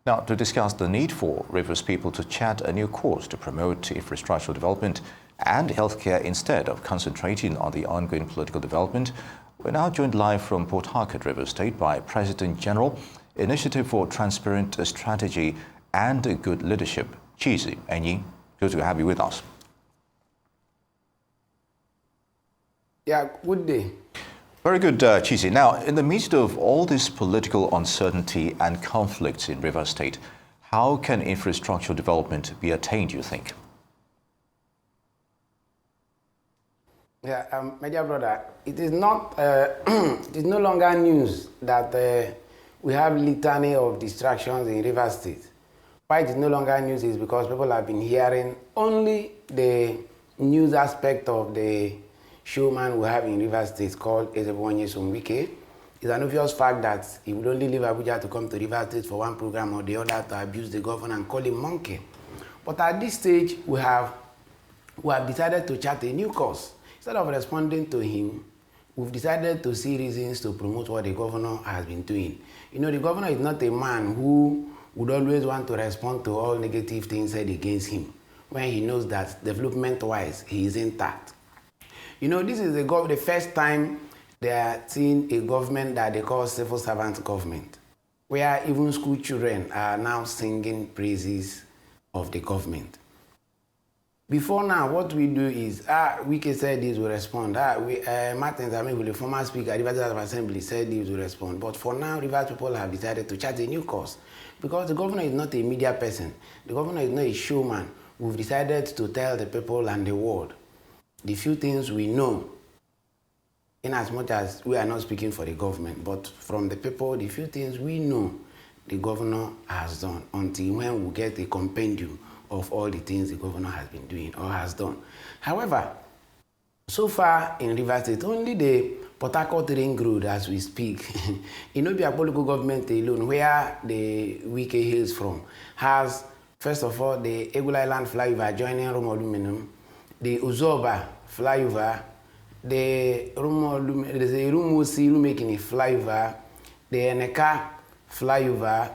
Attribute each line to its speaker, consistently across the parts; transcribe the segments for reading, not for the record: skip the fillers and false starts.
Speaker 1: Now, to discuss the need for Rivers people to chart a new course to promote infrastructural development and healthcare instead of concentrating on the ongoing political development, we're now joined live from Port Harcourt, Rivers State, by President General, Initiative for Transparent Strategy and Good Leadership, Chizy. Enyi, good to have you with us.
Speaker 2: Yeah, good day.
Speaker 1: Very good, Chizy. Now, in the midst of all this political uncertainty and conflicts in Rivers State, how can infrastructural development be attained, you think?
Speaker 2: Yeah, my dear brother, it is not, it is no longer news that we have litany of distractions in Rivers State. Why it is no longer news is because people have been hearing only the news aspect of the showman we have in Rivers State called Enyi. It's an obvious fact that he would only leave Abuja to come to Rivers State for one program or the other to abuse the governor and call him monkey. But at this stage, we have decided to chart a new course. Instead of responding to him, we've decided to see reasons to promote what the governor has been doing. You know, the governor is not a man who would always want to respond to all negative things said against him when he knows that development-wise, he is intact. You know, this is the first time they are seeing a government that they call civil servant government, where even school children are now singing praises of the government. Before now, what we do is, Wike said this will respond. Martin Zami, the former speaker, Rivers Assembly, said this will respond. But for now, Rivers people have decided to chart a new course because the governor is not a media person. The governor is not a showman. We've decided to tell the people and the world the few things we know, in as much as we are not speaking for the government, but from the people, the few things we know the governor has done until when we get a compendium of all the things the governor has been doing or has done. However, so far in Rivers State, only the Port Harcourt ring road as we speak, in Obia local government alone, where the Wike hails from, has, first of all, the Egula Island flyover joining Rome Aluminum, the Uzoba flyover, the Rumusi making a flyover, the Eneka flyover,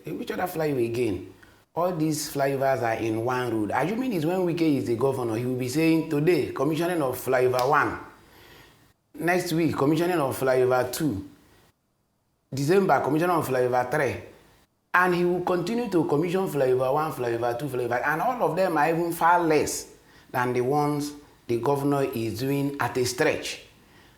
Speaker 2: which other flyover again? All these flyovers are in one road. Assuming is when Wike is the governor, he will be saying today, commissioning of flyover 1. Next week, commissioning of flyover 2. December, commissioning of flyover 3. And he will continue to commission flyover 1, flyover 2, flyover, and all of them are even far less than the ones the governor is doing at a stretch.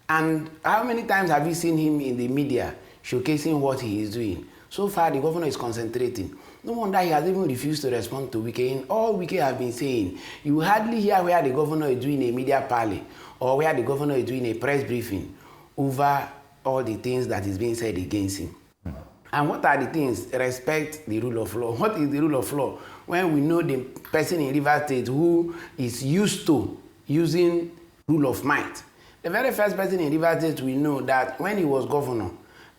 Speaker 2: And how many times have you seen him in the media showcasing what he is doing? So far, the governor is concentrating. No wonder he has even refused to respond to Wike. In all Wike have been saying, you hardly hear where the governor is doing a media parley or where the governor is doing a press briefing over all the things that is being said against him. And what are the things? Respect the rule of law. What is the rule of law? When we know the person in Rivers State who is used to using rule of might. The very first person in Rivers State we know that when he was governor,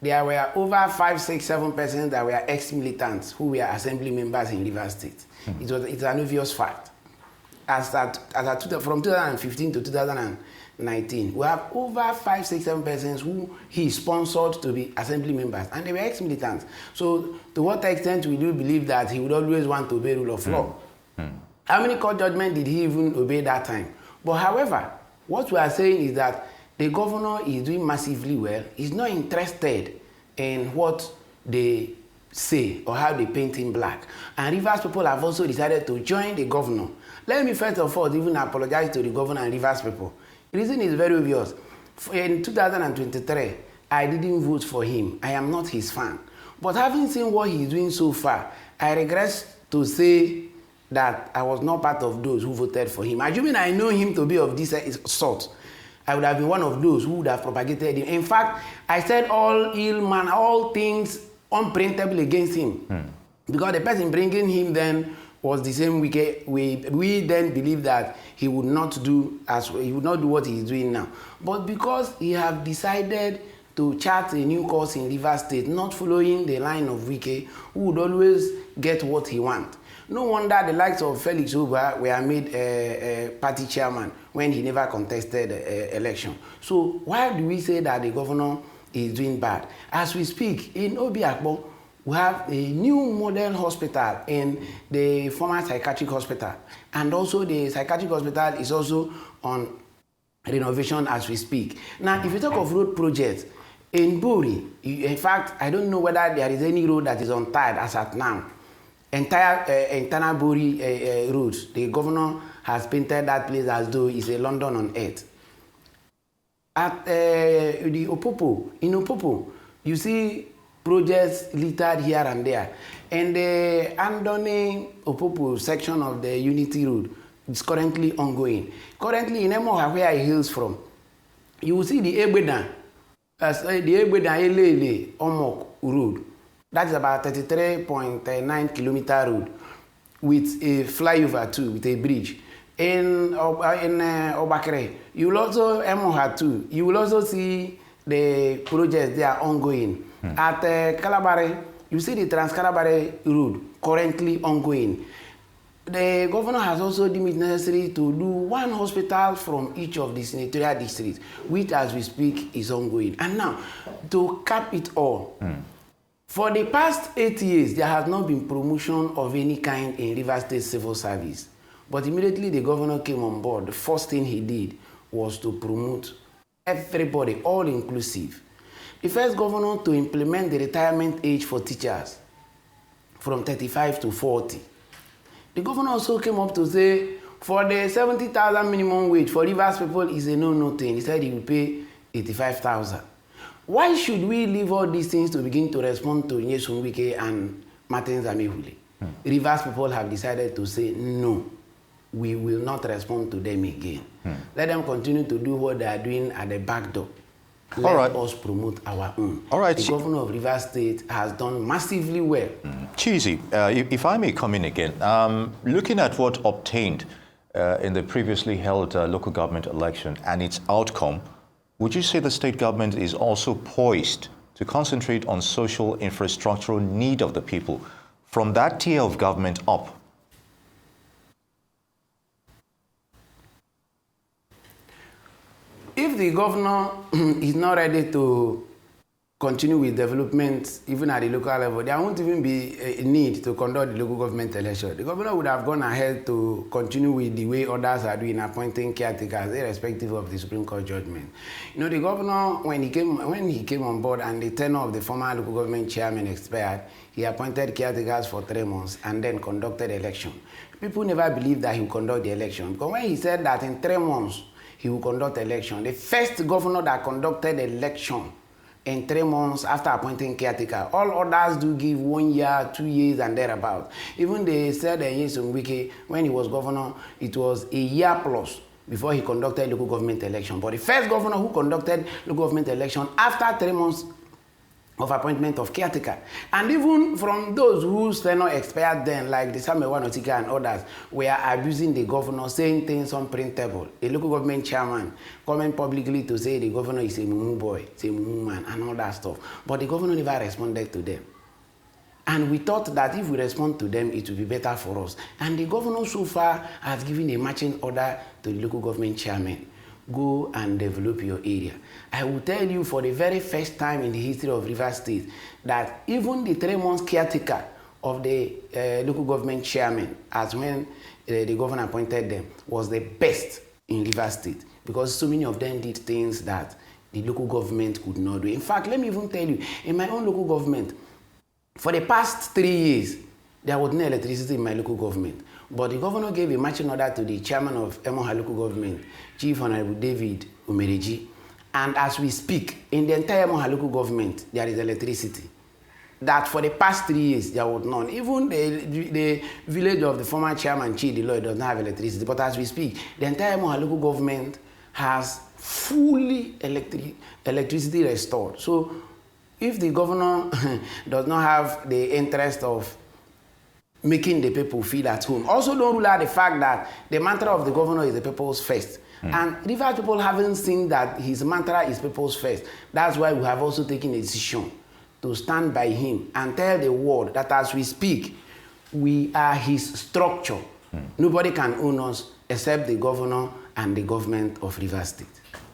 Speaker 2: there were over 5, 6, 7 persons that were ex-militants who were assembly members in Rivers State. It's an obvious fact. From 2015 to 2019, we have over 5, 6, 7 persons who he sponsored to be assembly members, and they were ex-militants. So, to what extent we do believe that he would always want to obey rule of law? How many court judgments did he even obey that time? But however, what we are saying is that the governor is doing massively well. He's not interested in what they say or how they paint him black. And Rivers people have also decided to join the governor. Let me first of all even apologize to the governor and Rivers people. The reason is very obvious. In 2023, I didn't vote for him. I am not his fan. But having seen what he's doing so far, I regret to say that I was not part of those who voted for him. Assuming I know him to be of this sort, I would have been one of those who would have propagated him. In fact, I said all ill man, all things unprintable against him. Because the person bringing him then was the same Wike. We then believe that he would not do what he is doing now. But because he have decided to chart a new course in Rivers State, not following the line of Wike, who would always get what he wants. No wonder the likes of Felix Oba were made party chairman when he never contested election. So why do we say that the governor is doing bad. As we speak, in Obiakpo, we have a new modern hospital in the former psychiatric hospital. And also the psychiatric hospital is also on renovation as we speak. Now, if you talk of road projects, in Buri, in fact, I don't know whether there is any road that is untied as at now. Entire Buri roads, the governor has painted that place as though it's a London on earth. At the Opopo, in Opopo, you see projects littered here and there. And the Andoni Opopo section of the Unity Road is currently ongoing. Currently, in Emoha, where he hails from, you will see the Egbeda, Elele Omok Road. That is about 33.9 kilometer road with a flyover too, with a bridge. In Obakere, you will also Emoha too. You will also see the projects they are ongoing. At Kalabare, you see the Trans-Kalabare road currently ongoing. The governor has also deemed it necessary to do one hospital from each of the senatorial districts, which as we speak is ongoing. And now, to cap it all, for the past 8 years, there has not been promotion of any kind in Rivers State Civil Service. But immediately the governor came on board, the first thing he did was to promote everybody, all inclusive. The first governor to implement the retirement age for teachers from 35 to 40. The governor also came up to say, for the 70,000 minimum wage for Rivers people is a no-no thing. He said he will pay 85,000. Why should we leave all these things to begin to respond to Nyesom Wike and Martin Zamehule? Rivers people have decided to say, no, we will not respond to them again. Let them continue to do what they are doing at the back door. Let us promote our own.
Speaker 1: All right.
Speaker 2: The governor of Rivers State has done massively well.
Speaker 1: Chizy, if I may come in again, looking at what obtained in the previously held local government election and its outcome, would you say the state government is also poised to concentrate on social infrastructural need of the people from that tier of government up?
Speaker 2: If the governor is not ready to continue with development, even at the local level, there won't even be a need to conduct the local government election. The governor would have gone ahead to continue with the way others are doing, appointing caretakers, irrespective of the Supreme Court judgment. You know, the governor, when he came on board and the tenure of the former local government chairman expired, he appointed caretakers for 3 months and then conducted election. People never believed that he would conduct the election, because when he said that in 3 months he will conduct election, the first governor that conducted election in 3 months after appointing caretaker. All others do give 1 year, 2 years, and thereabout. Even they said Nyesom Wike, when he was governor, it was a year plus before he conducted local government election. But the first governor who conducted local government election after 3 months of appointment of caretaker. And even from those whose tenure expired then, like the Samuel Wanotika and others, were abusing the governor, saying things unprintable. The local government chairman coming publicly to say the governor is a mumu boy, it's a mumu man, and all that stuff. But the governor never responded to them. And we thought that if we respond to them, it will be better for us. And the governor so far has given a marching order to the local government chairman. Go and develop your area. I will tell you for the very first time in the history of Rivers State that even the 3 months caretaker of the local government chairman, as when the governor appointed them, was the best in Rivers State, because so many of them did things that the local government could not do. In fact, let me even tell you, in my own local government, for the past 3 years, there was no electricity in my local government. But the governor gave a marching order to the chairman of Emoha local government, Chief Honorable David Umereji. And as we speak, in the entire Emoha local government, there is electricity. That for the past 3 years, there was none. Even the village of the former chairman, Chizy, does not have electricity. But as we speak, the entire Emoha local government has fully electricity restored. So if the governor does not have the interest of making the people feel at home, also don't rule out the fact that the mantra of the governor is the people's first. And Rivers people haven't seen that his mantra is people's first. That's why we have also taken a decision to stand by him and tell the world that as we speak, we are his structure. Nobody can own us except the governor and the government of Rivers State.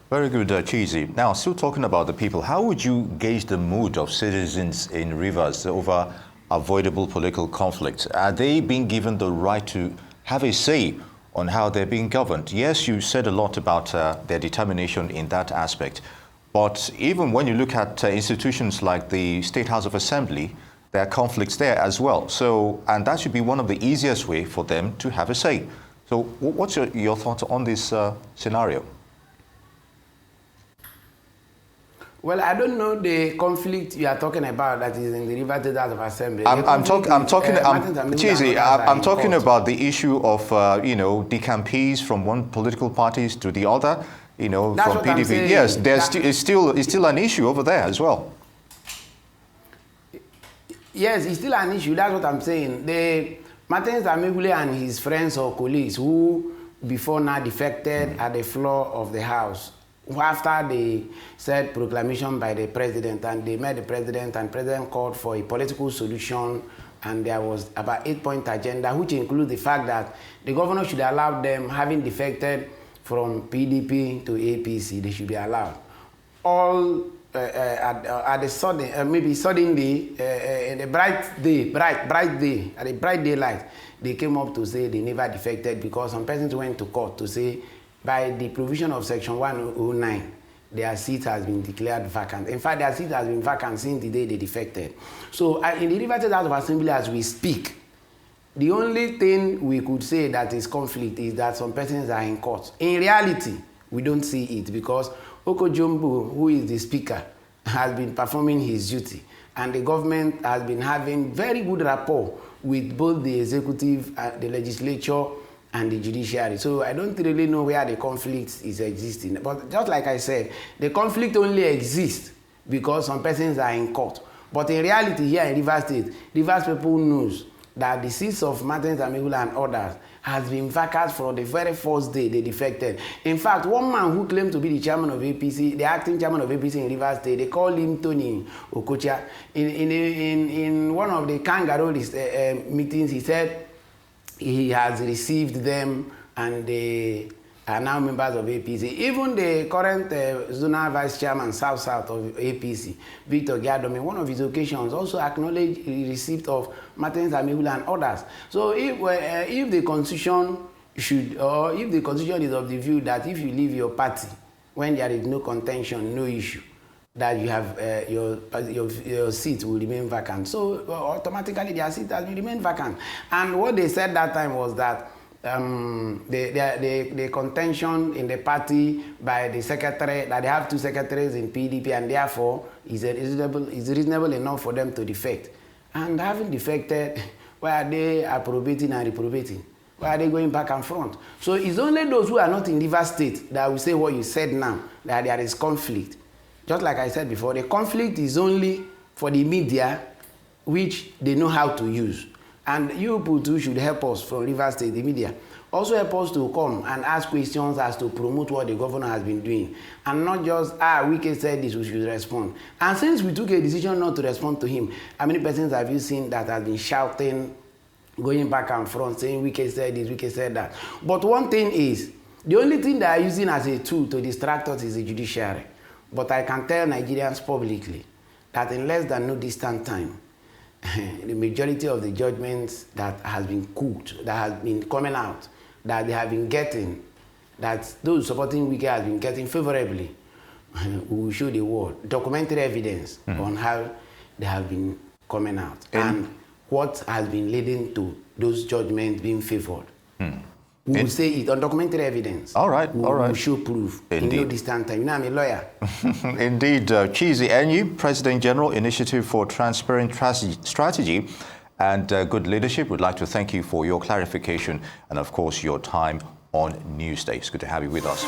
Speaker 1: Very good, Chizy. Now, still talking about the people, how would you gauge the mood of citizens in Rivers over avoidable political conflicts? Are they being given the right to have a say on how they're being governed? Yes, you said a lot about their determination in that aspect. But even when you look at institutions like the State House of Assembly, there are conflicts there as well. So, and that should be one of the easiest way for them to have a say. So what's your thoughts on this scenario?
Speaker 2: Well, I don't know the conflict you are talking about that is in the Rivers State House of Assembly.
Speaker 1: I'm talking about the issue of, you know, decampees from one political parties to the other, you know,
Speaker 2: That's
Speaker 1: from
Speaker 2: what I'm
Speaker 1: PDP.
Speaker 2: saying.
Speaker 1: Yes, it's still an issue over there as well.
Speaker 2: Yes, it's still an issue. That's what I'm saying. The Martins Amegule and his friends or colleagues who before now defected at the floor of the House, after they said proclamation by the president and they met the president and president called for a political solution, and there was about 8-point agenda, which includes the fact that the governor should allow them, having defected from PDP to APC, they should be allowed. All at the sudden, maybe suddenly, in a bright day, at a bright daylight, they came up to say they never defected because some persons went to court to say by the provision of Section 109, their seat has been declared vacant. In fact, their seat has been vacant since the day they defected. So in the Rivers State House of Assembly as we speak, the only thing we could say that is conflict is that some persons are in court. In reality, we don't see it because Oko Jumbo, who is the speaker, has been performing his duty, and the government has been having very good rapport with both the executive, the legislature, and the judiciary. So I don't really know where the conflict is existing. But just like I said, the conflict only exists because some persons are in court. But in reality, here in Rivers State, Rivers people knows that the seats of Martins Amegula and others has been vacant from the very first day they defected. In fact, one man who claimed to be the chairman of APC, the acting chairman of APC in Rivers State, they call him Tony Okocha. In one of the kangaroo meetings, he said he has received them and they are now members of APC. Even the current zonal vice chairman, South of APC, Victor Giadom, in one of his occasions, also acknowledged the receipt of Martins Amegula and others. So if the constitution should, or if the constitution is of the view that if you leave your party when there is no contention, no issue, that you have your seat will remain vacant. So automatically their seat has remained vacant. And what they said that time was that the contention in the party by the secretary, that they have two secretaries in PDP, and therefore is reasonable enough for them to defect. And having defected, why are they approbating and reprobating? Why are they going back and front? So it's only those who are not in Rivers State that will say what you said now, that there is conflict. Just like I said before, the conflict is only for the media, which they know how to use. And you people too should help us from Rivers State, the media. Also help us to come and ask questions as to promote what the governor has been doing. And not just, Wike said this, we should respond. And since we took a decision not to respond to him, how many persons have you seen that have been shouting, going back and front, saying Wike said this, Wike said that? But one thing is, the only thing they are using as a tool to distract us is the judiciary. But I can tell Nigerians publicly that in less than no distant time, the majority of the judgments that has been cooked, that has been coming out, that they have been getting, that those supporting Wike has been getting favorably, we will show the world documentary evidence on how they have been coming out and what has been leading to those judgments being favored. We will say it on documentary evidence.
Speaker 1: All right, all right.
Speaker 2: We will show proof. Indeed. In no distant time. You know, I'm a lawyer.
Speaker 1: Indeed. Chizy, Enyi, President General, Initiative for Transparent Strategy and Good Leadership, would like to thank you for your clarification and, of course, your time on Newsday. It's good to have you with us.